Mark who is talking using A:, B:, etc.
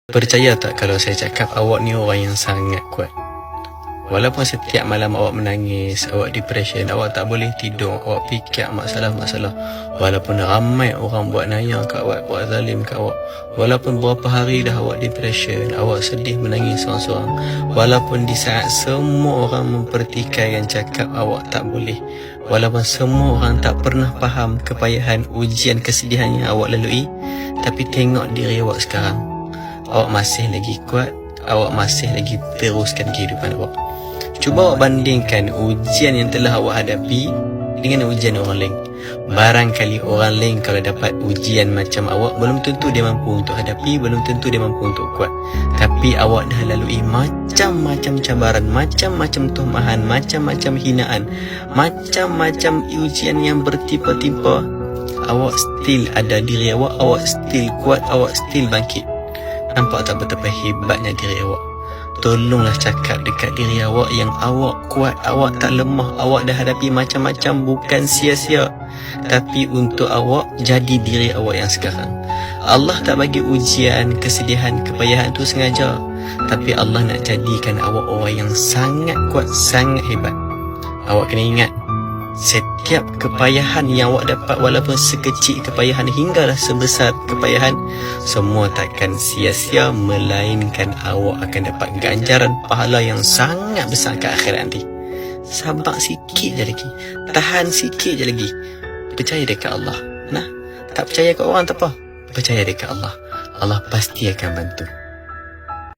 A: Percaya tak kalau saya cakap awak ni orang yang sangat kuat? Walaupun setiap malam awak menangis, awak depression, awak tak boleh tidur, awak fikir masalah-masalah. Walaupun ramai orang buat nayang kat awak, buat zalim kat awak. Walaupun berapa hari dah awak depression, awak sedih menangis seorang-seorang. Walaupun di saat semua orang mempertikaikan cakap awak tak boleh. Walaupun semua orang tak pernah faham kepayahan, ujian, kesedihan yang awak lalui. Tapi tengok diri awak sekarang. Awak masih lagi kuat, awak masih lagi teruskan kehidupan awak. Cuba awak bandingkan ujian yang telah awak hadapi dengan ujian orang lain. Barangkali orang lain kalau dapat ujian macam awak, belum tentu dia mampu untuk hadapi, belum tentu dia mampu untuk kuat. Tapi awak dah lalui macam-macam cabaran, macam-macam tumahan, macam-macam hinaan, macam-macam ujian yang bertimpa-timpa. Awak still ada diri awak, awak still kuat, awak still bangkit. Nampak tak betapa hebatnya diri awak? Tolonglah cakap dekat diri awak yang awak kuat, awak tak lemah, awak dah hadapi macam-macam, bukan sia-sia. Tapi untuk awak jadi diri awak yang sekarang. Allah tak bagi ujian, kesedihan, kepayahan tu sengaja. Tapi Allah nak jadikan awak orang yang sangat kuat, sangat hebat. Awak kena ingat, setiap kepayahan yang awak dapat, walaupun sekecil kepayahan hinggalah sebesar kepayahan, semua takkan sia-sia, melainkan awak akan dapat ganjaran pahala yang sangat besar ke akhirat nanti. Sabar sikit je lagi, tahan sikit je lagi. Percaya dekat Allah. Tak percaya kat orang tak apa, percaya dekat Allah. Allah pasti akan bantu.